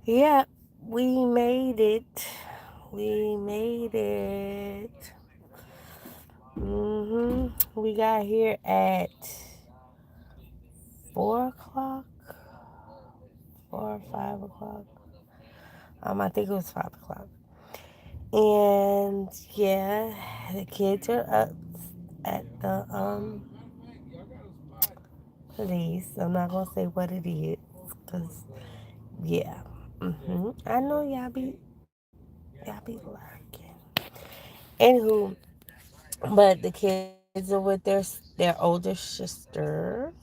Yeah, we made it. We made it. We got here at 4 o'clock, 4 or 5 o'clock. I think it was 5 o'clock. And yeah, the kids are up at the police. I'm not gonna say what it is, cause yeah. I know y'all be lurking. Anywho, but the kids are with their older sister.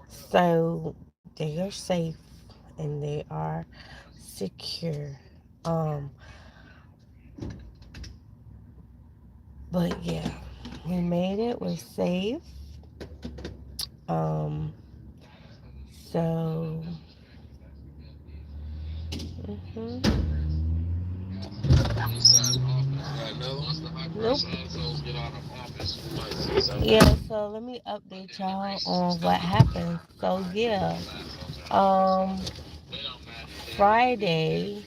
So they are safe and they are secure. Um, but yeah, we made it. We're safe. Um, so hmm nope. Yeah. So let me update y'all on what happened. So yeah. Um, Friday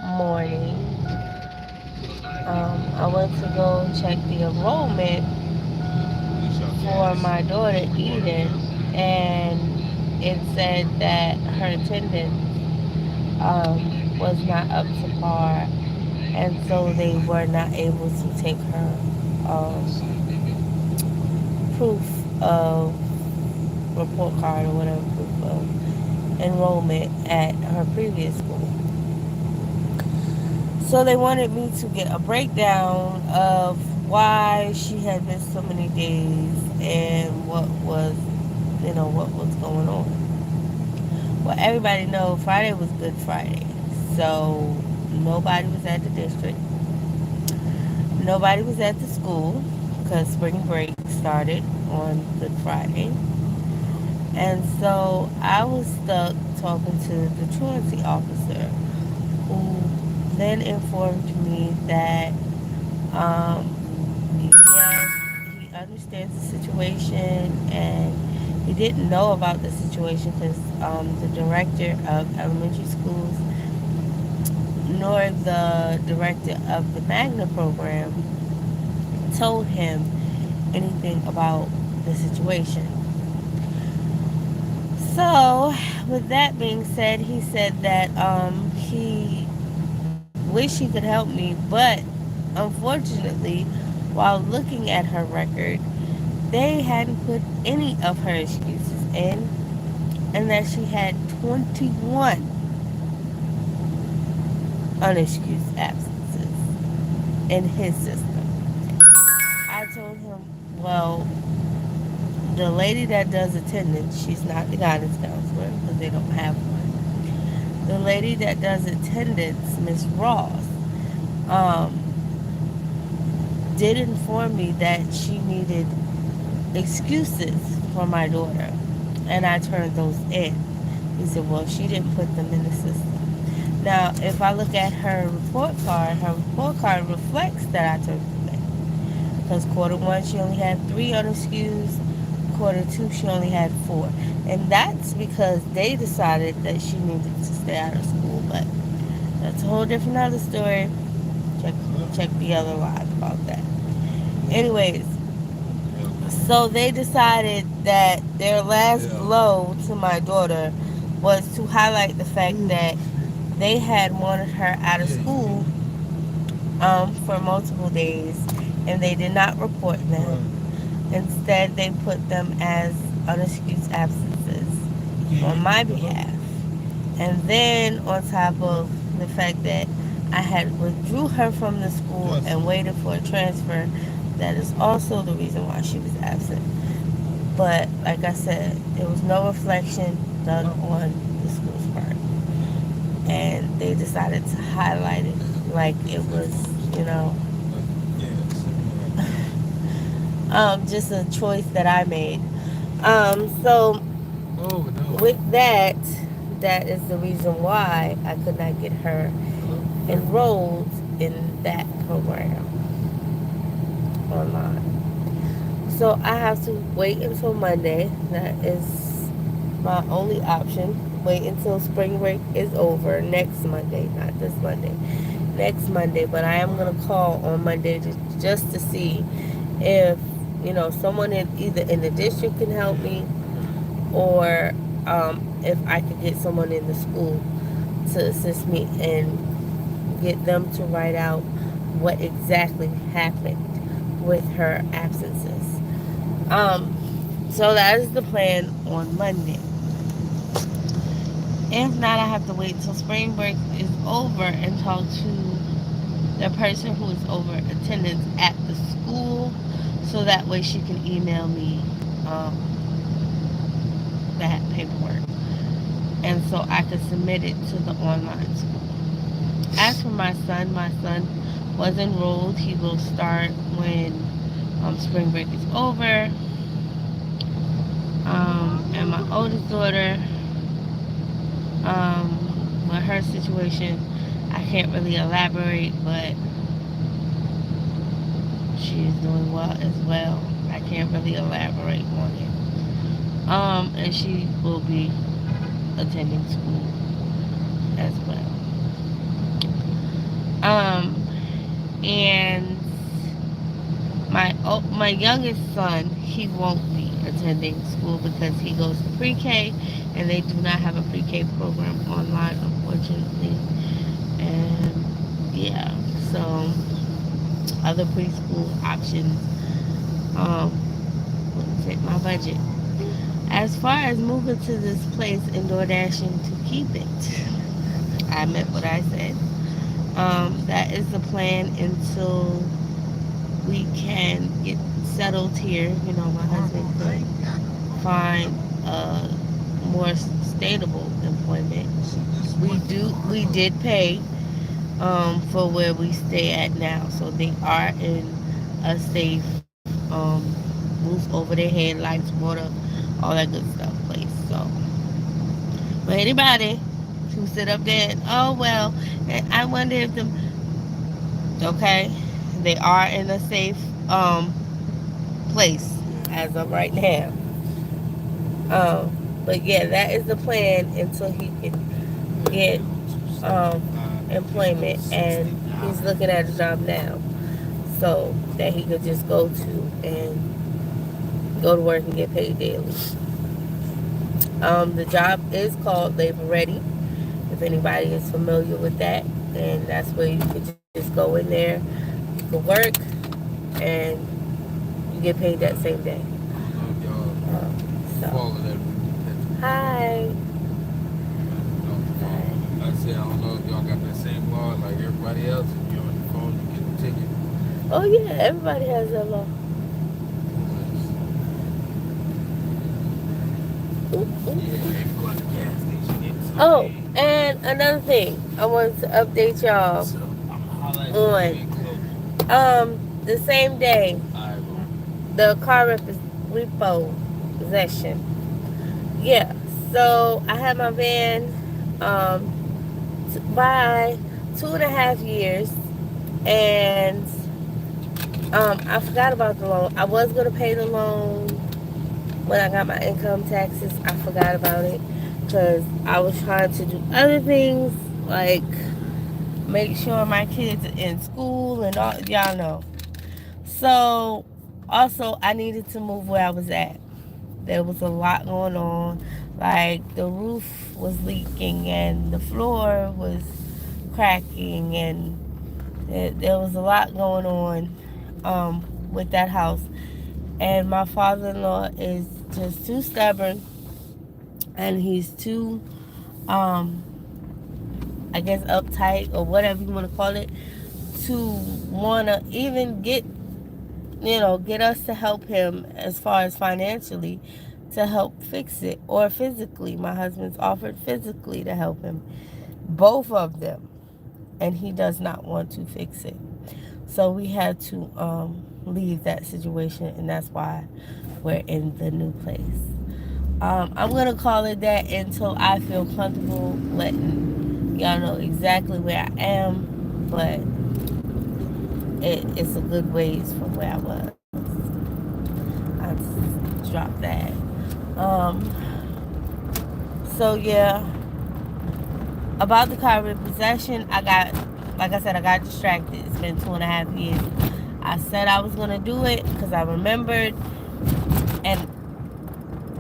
morning, I went to go check the enrollment for my daughter Eden, and it said that her attendance was not up to par, and so they were not able to take her proof of report card or whatever proof of enrollment at her previous school. So they wanted me to get a breakdown of why she had missed so many days and what was going on. Well, everybody know Friday was Good Friday, so nobody was at the district. Nobody was at the school because spring break started on Good Friday, and so I was stuck talking to the truancy officer, who then informed me that yes, he understands the situation and he didn't know about the situation because the director of elementary schools nor the director of the Magna program told him anything about the situation. So, with that being said, he said that he wished he could help me, but unfortunately, while looking at her record, they hadn't put any of her excuses in, and that she had 21 unexcused absences in his system. I told him, well, the lady that does attendance, she's not the guidance counselor because they don't have one. The lady that does attendance, Miss Ross, um, did inform me that she needed excuses for my daughter, and I turned those in. He said, well, she didn't put them in the system. Now, if I look at her report card reflects that I turned them in. Because quarter one, she only had 3 unexcused. Quarter two, she only had 4. And that's because they decided that she needed to stay out of school. But that's a whole different other story. Check, check the other live about that. Anyways, so they decided that their last blow to my daughter was to highlight the fact that they had wanted her out of school for multiple days and they did not report them. Instead, they put them as unexcused absences on my behalf. And then, on top of the fact that I had withdrew her from the school and waited for a transfer, that is also the reason why she was absent. But like I said, there was no reflection done on the school's part. And they decided to highlight it like it was, you know, just a choice that I made. So with that, that is the reason why I could not get her enrolled in that program online. So I have to wait until Monday. That is my only option. wait until spring break is over next Monday, not this Monday, next Monday. But I am gonna call on Monday just to see if someone either in the district can help me, or if I could get someone in the school to assist me and get them to write out what exactly happened with her absences. So that is the plan on Monday. If not, I have to wait till spring break is over and talk to the person who is over attendance at the school, so that way she can email me um, that paperwork, and so I can submit it to the online school. As for my son was enrolled. He will start when spring break is over. And my oldest daughter, with her situation, I can't really elaborate, but she is doing well as well. I can't really elaborate on it. And she will be attending school as well. And my youngest son, he won't be attending school because he goes to pre-K, and they do not have a pre-K program online, unfortunately. And yeah, so other preschool options wouldn't fit my budget. As far as moving to this place and DoorDashing to keep it, I meant what I said. That is the plan until we can get settled here. My husband could find more stable employment. We did pay for where we stay at now, so they are in a safe roof over their head, lights, water, all that good stuff place. So, but anybody who sit up there and, oh well, I wonder if the okay, they are in a safe place as of right now. But yeah, that is the plan until he can get employment, and he's looking at a job now, so that he could just go to and go to work and get paid daily. The job is called Labor Ready. If anybody is familiar with that, and that's where you could just go in there, you could work, and you get paid that same day. So. Hi. I said, I don't know if y'all got that same law like everybody else. If you're on your phone, you get a ticket. Oh yeah, everybody has that law. Oh, and another thing I wanted to update y'all on. The same day, the car repossession. Yeah, so I had my van by 2.5 years, and I forgot about the loan. I was gonna pay the loan when I got my income taxes. I forgot about it because I was trying to do other things, like make sure my kids are in school and all, y'all know. So also I needed to move where I was at. There was a lot going on. Like the roof was leaking and the floor was cracking, and there was a lot going on with that house. And my father-in-law is just too stubborn, and he's too, I guess, uptight or whatever you want to call it, to want to even get us to help him as far as financially to help fix it, or physically. My husband's offered physically to help him, both of them, and he does not want to fix it. So we had to leave that situation, and that's why we're in the new place. I'm gonna call it that until I feel comfortable letting y'all know exactly where I am, but it's a good ways from where I was. I just dropped that. So yeah, About the car repossession, like I said, I got distracted. It's been 2.5 years. I said I was gonna do it because I remembered, and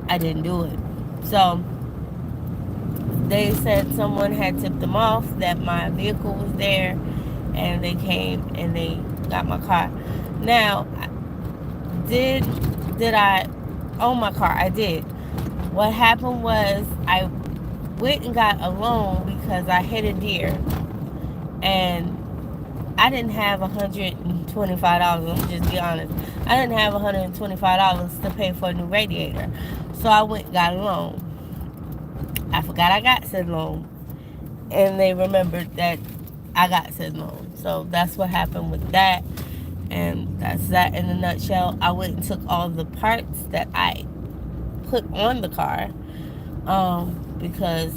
I didn't do it. So they said someone had tipped them off that my vehicle was there, and they came and they got my car. Now, did I own my car? I did. What happened was I went and got a loan because I hit a deer, and I didn't have $125. Let me just be honest. I didn't have $125 to pay for a new radiator, so I went and got a loan. I forgot I got said loan, and they remembered that I got said loan. So that's what happened with that, and that's that in a nutshell. I went and took all the parts that I put on the car, because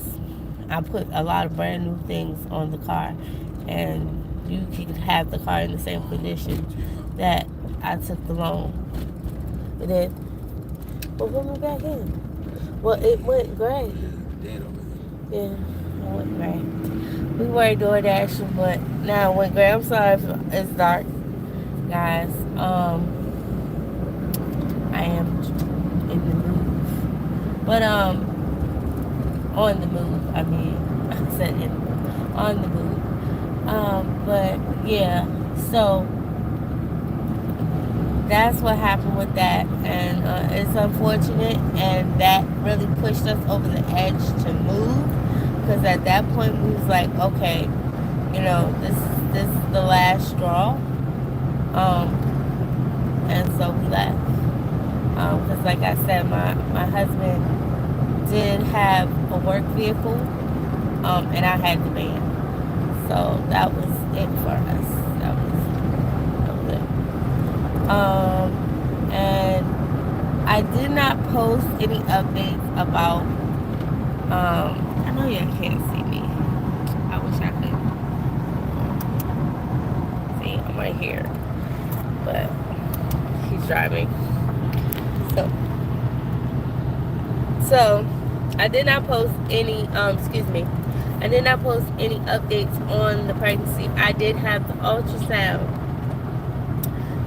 I put a lot of brand new things on the car, and you can have the car in the same condition that I took the loan. It did. Well, put me back in. Well, it went gray. Yeah, it went gray. We were DoorDashing, but now it went gray. I'm sorry if it's dark, guys. I am in the move, but on the move. I mean, I said on the move. But yeah, so that's what happened with that, and it's unfortunate, and that really pushed us over the edge to move, because at that point we was like, okay, this is the last straw, and so we left, because like I said, my husband did have a work vehicle, and I had the van, so that was it for us. That was it. And I did not post any updates about, I know y'all can't see me. I wish I could. See, I'm right here. But he's driving. So I did not post any, I did not post any updates on the pregnancy. I did have the ultrasound.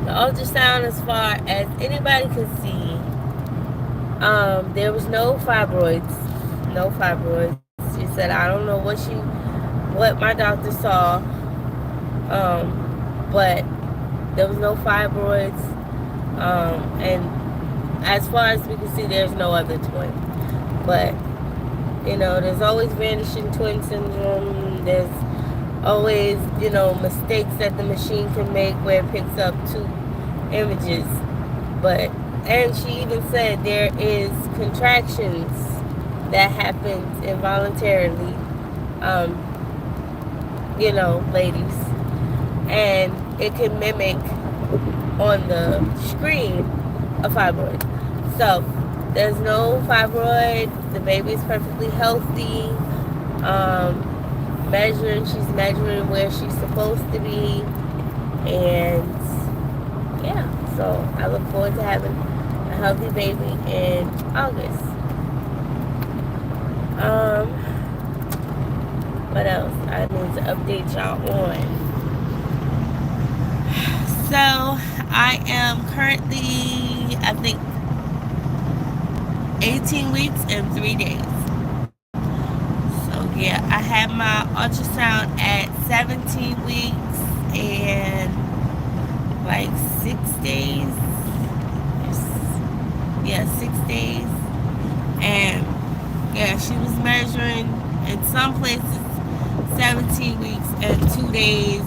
The ultrasound, as far as anybody could see, there was no fibroids. No fibroids. She said, I don't know what my doctor saw, but there was no fibroids. And as far as we can see, there's no other twin. But, there's always vanishing twin syndrome. There's always, mistakes that the machine can make where it picks up two images. And she even said there is contractions that happens involuntarily, ladies, and it can mimic on the screen a fibroid. So there's no fibroid. The baby is perfectly healthy. She's measuring where she's supposed to be, and yeah, so I look forward to having a healthy baby in August. What else I need to update y'all on? So I am currently, I think, 18 weeks and 3 days. So yeah, I had my ultrasound at 17 weeks and like 6 days. Yeah, 6 days. And yeah, she was measuring in some places 17 weeks and 2 days,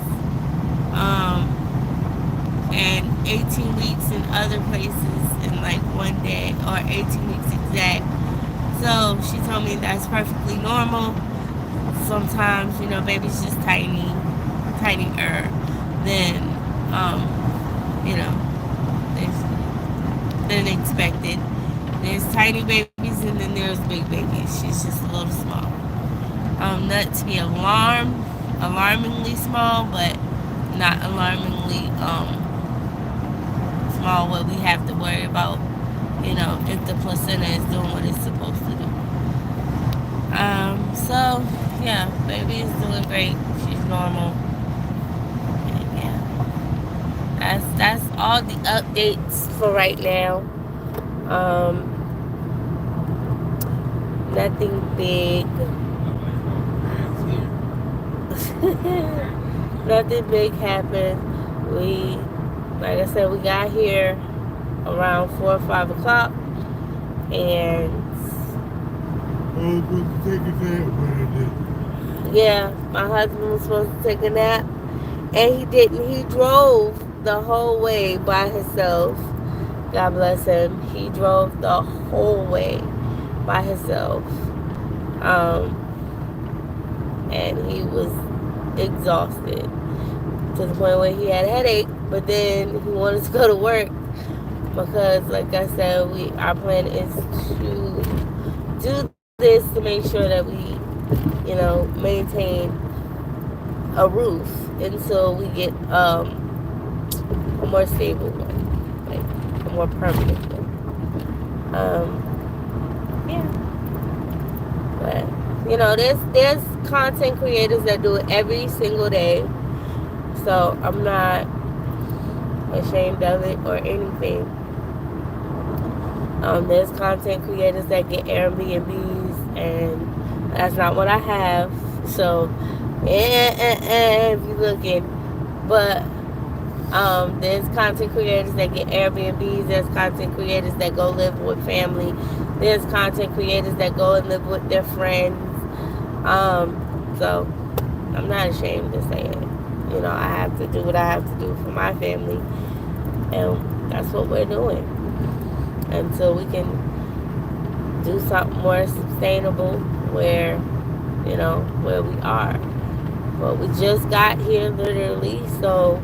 and 18 weeks in other places in like 1 day, or 18 weeks exact. So she told me that's perfectly normal. Sometimes, baby's just tinier than expected. There's tiny babies and then there's big babies. She's just a little small. Not to be alarmingly small, but not alarmingly small where we have to worry about, if the placenta is doing what it's supposed to do. So Yeah, baby is doing great. She's normal. And yeah, that's all the updates for right now. Um, Nothing big. Nobody's no grass here. Nothing big happened. We, like I said, we got here around 4 or 5 o'clock, and I was supposed to take a nap, but I didn't. yeah, my husband was supposed to take a nap, and he didn't. He drove the whole way by himself. God bless him. He drove the whole way by himself, and he was exhausted to the point where he had a headache. But then he wanted to go to work because, like I said, our plan is to do this to make sure that we, maintain a roof until we get a more stable one, like a more permanent one. Yeah, but there's content creators that do it every single day, so I'm not ashamed of it or anything. There's content creators that get Airbnbs, and that's not what I have. So, if you're looking, but there's content creators that get Airbnbs. There's content creators that go live with family. There's content creators that go and live with their friends. So I'm not ashamed to say it. I have to do what I have to do for my family, and that's what we're doing until we can do something more sustainable where we are. But we just got here literally, so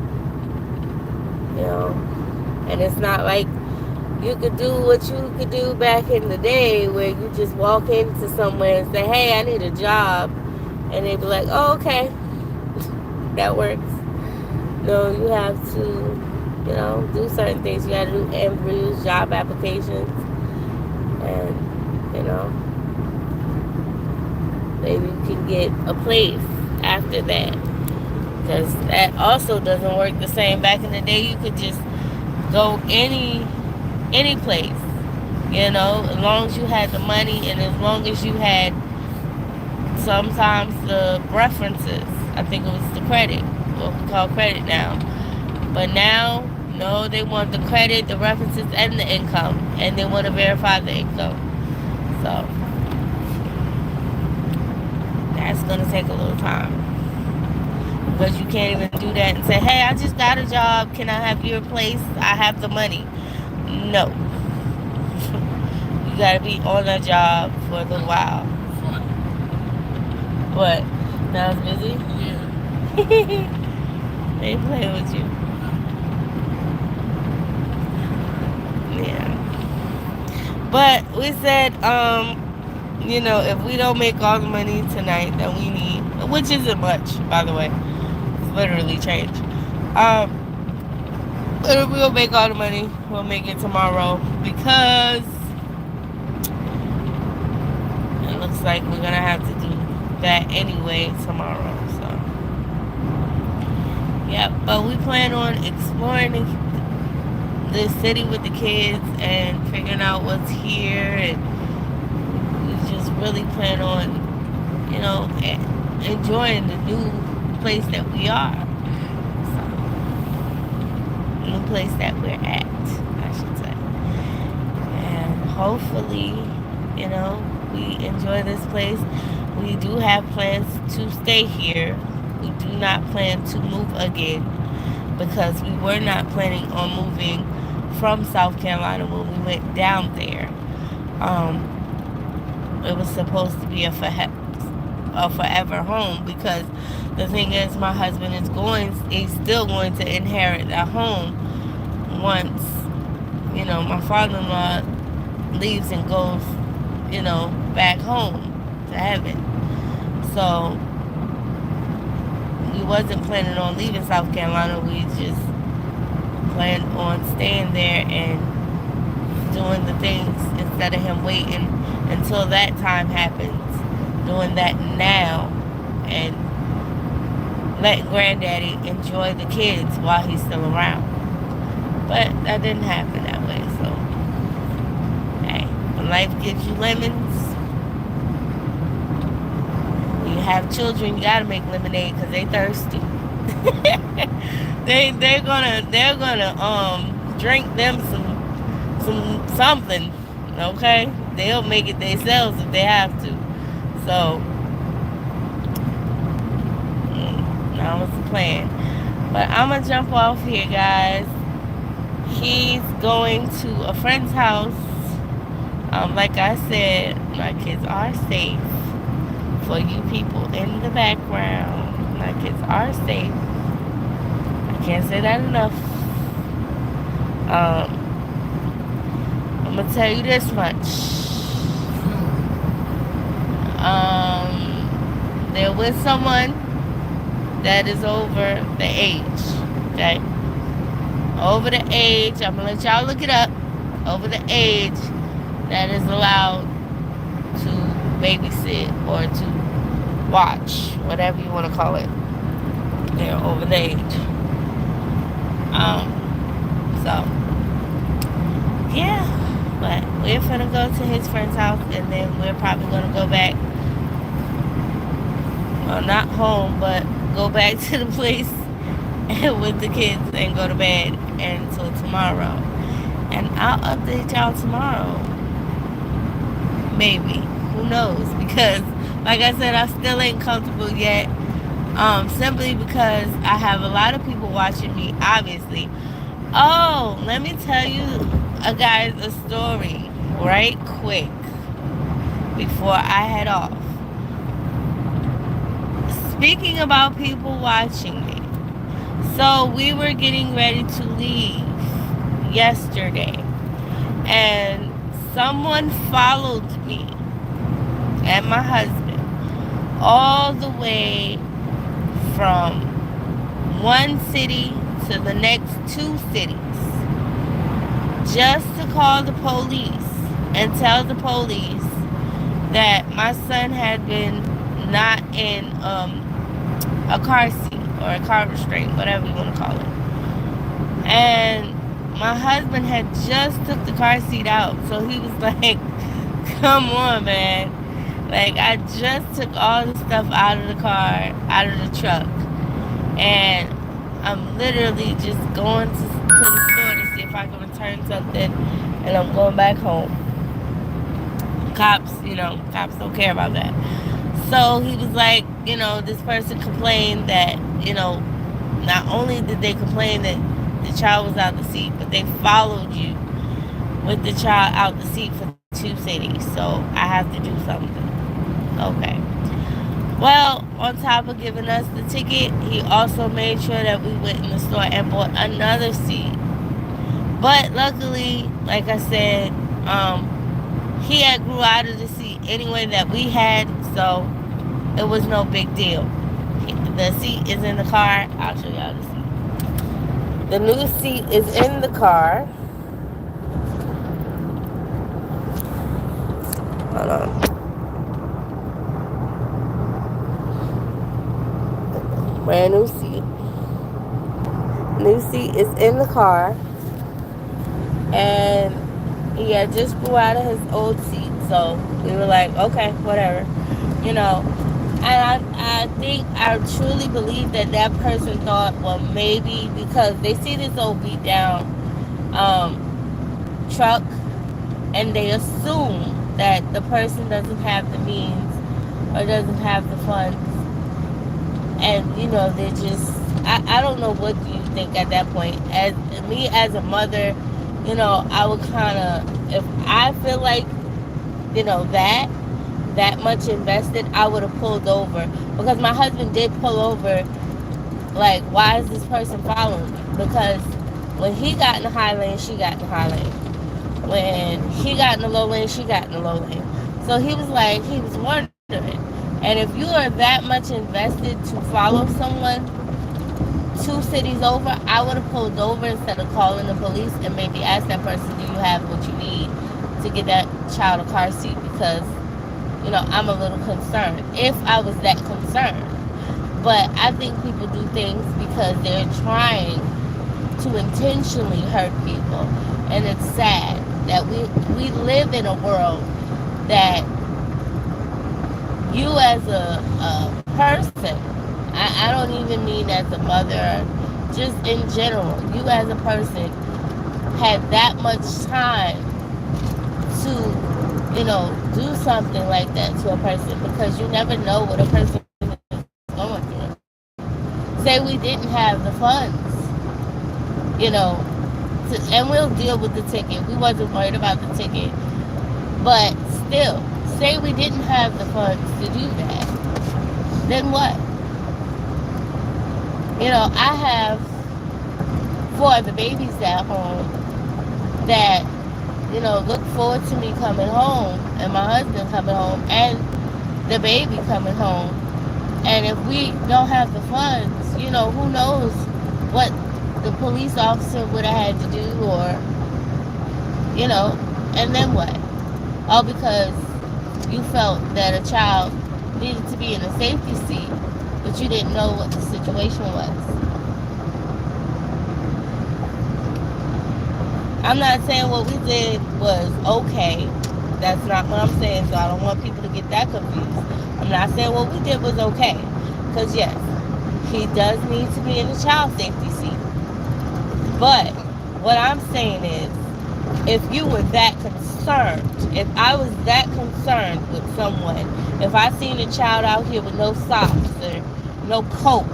and it's not like you could do what you could do back in the day where you just walk into somewhere and say, hey, I need a job, and they'd be like, oh, okay, that works. No, you have to do certain things. You got to do interviews, job applications, and maybe you can get a place after that, because that also doesn't work the same. Back in the day, you could just go any place, as long as you had the money and as long as you had sometimes the references. I think it was the credit, what we call credit now. But now, no, they want the credit, the references, and the income, and they want to verify the income. So that's gonna take a little time, because you can't even do that and say, hey, I just got a job, can I have your place, I have the money. No. You gotta be on a job for a little while. Fun. What? Now it's busy? Yeah. They play with you. Yeah. But we said, if we don't make all the money tonight that we need, which isn't much, by the way, it's literally change. But if we'll make all the money, we'll make it tomorrow, because it looks like we're gonna have to do that anyway tomorrow. So, yeah. But we plan on exploring the city with the kids and figuring out what's here, and we just really plan on, enjoying the new place that we are. So, new place that we're at, I should say. And hopefully, we enjoy this place. We do have plans to stay here. We do not plan to move again, because we were not planning on moving from South Carolina when we went down there. It was supposed to be a forever home, because the thing is, my husband he's still going to inherit that home once, my father-in-law leaves and goes, back home to heaven. So we wasn't planning on leaving South Carolina. We just planned on staying there and doing the things instead of him waiting until that time happens. Doing that now and letting granddaddy enjoy the kids while he's still around. But that didn't happen that way. So, hey, when life gives you lemons, when you have children, you gotta make lemonade because they thirsty. they're gonna drink them some something. Okay, they'll make it themselves if they have to. So that was the plan. But I'm gonna jump off here, guys. He's going to a friend's house. Like I said, my kids are safe. For you people in the background, my kids are safe. I can't say that enough. I'm gonna tell you this much. They're with someone that is over the age. Okay, over the age. I'm gonna let y'all look it up. Over the age that is allowed to babysit or to watch, whatever you want to call it. They're over the age. So yeah, but we're gonna go to his friend's house, and then we're probably gonna go back. Well, not home, but go back to the place with the kids and go to bed until tomorrow. And I'll update y'all tomorrow. Maybe. Who knows? Because, like I said, I still ain't comfortable yet. Simply because I have a lot of people watching me, obviously. Oh, let me tell you, guys, a story right quick before I head off. Speaking about people watching me. So we were getting ready to leave yesterday, and someone followed me and my husband all the way from one city to the next two cities just to call the police and tell the police that my son had been not in a car seat or a car restraint, whatever you want to call it. And my husband had just took the car seat out, so he was like, come on, man. Like, I just took all the stuff out of the car, out of the truck, and I'm literally just going to the store to see if I can return something, and I'm going back home. Cops don't care about that. So he was like, this person complained that, not only did they complain that the child was out the seat, but they followed you with the child out the seat for 2 cities. So I have to do something. Okay. Well, on top of giving us the ticket, he also made sure that we went in the store and bought another seat. But luckily, like I said, he had grew out of the seat anyway that we had, so it was no big deal. The seat is in the car. I'll show y'all the seat. The new seat is in the car. Hold on. Brand new seat. New seat is in the car. And he had just grew out of his old seat. So we were like, okay, whatever. And I truly believe that person thought, well, maybe because they see this old beat down truck, and they assume that the person doesn't have the means or doesn't have the funds, and they're just, I don't know, what do you think at that point? As me, as a mother, I would kind of, if I feel like that much invested, I would have pulled over, because my husband did pull over. Like, why is this person following me? Because when he got in the high lane, she got in the high lane. When he got in the low lane, she got in the low lane. So he was wondering. And if you are that much invested to follow someone 2 cities over, I would have pulled over instead of calling the police and maybe ask that person, do you have what you need to get that child a car seat? Because I'm a little concerned. If I was that concerned. But I think people do things because they're trying to intentionally hurt people. And it's sad that we live in a world that you as a person, I don't even mean as a mother, just in general, you as a person had that much time to, do something like that to a person because you never know what a person is going through. Say we didn't have the funds, you know, and we'll deal with the ticket. We wasn't worried about the ticket. But still, say we didn't have the funds to do that. Then what? I have four of the babies at home that, look forward to me coming home and my husband coming home and the baby coming home. And if we don't have the funds, who knows what the police officer would have had to do and then what? All because you felt that a child needed to be in a safety seat, but you didn't know what the situation was. I'm not saying what we did was okay. That's not what I'm saying, so I don't want people to get that confused. I'm not saying what we did was okay. Because, yes, he does need to be in the child safety seat. But what I'm saying is, if you were that concerned, if I was that concerned with someone, if I seen a child out here with no socks or no coat,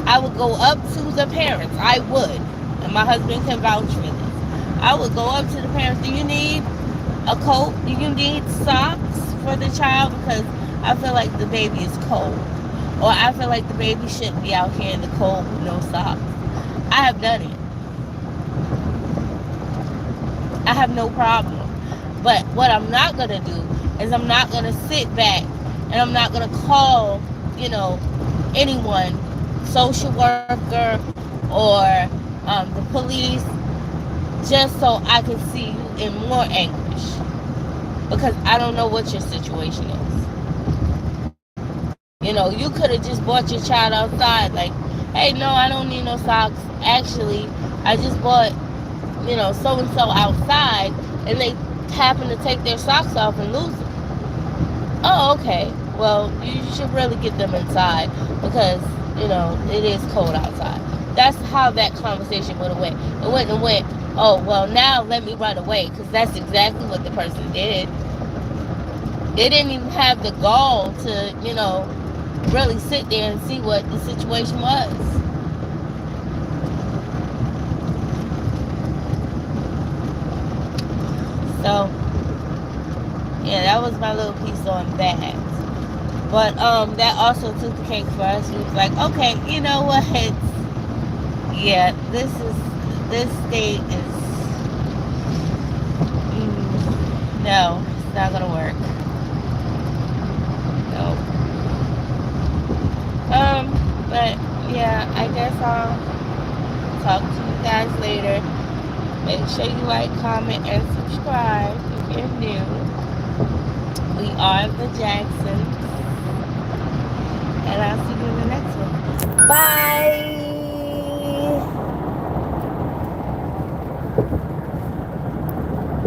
I would go up to the parents. I would. And my husband can vouch for this. I would go up to the parents. Do you need a coat? Do you need socks for the child? Because I feel like the baby is cold. Or I feel like the baby shouldn't be out here in the cold with no socks. I have done it. I have no problem. But what I'm not going to do is I'm not going to sit back and I'm not going to call, anyone, social worker or the police, just so I can see you in more anguish. Because I don't know what your situation is. You could have just bought your child outside. Like, hey, no, I don't need no socks. Actually, I just bought, so-and-so outside. And they happen to take their socks off and lose them. Oh, okay. Well, you should really get them inside. Because, it is cold outside. That's how that conversation would have went. It wouldn't have went, oh, well, now let me run away. Because that's exactly what the person did. They didn't even have the gall to, really sit there and see what the situation was. So, yeah, that was my little piece on that. But that also took the cake for us. It was like, okay, you know what? Yeah, this state is no, it's not gonna work. No. But yeah, I guess I'll talk to you guys later. Make sure you like, comment, and subscribe if you're new. We are the Jacksons. And I'll see you in the next one. Bye!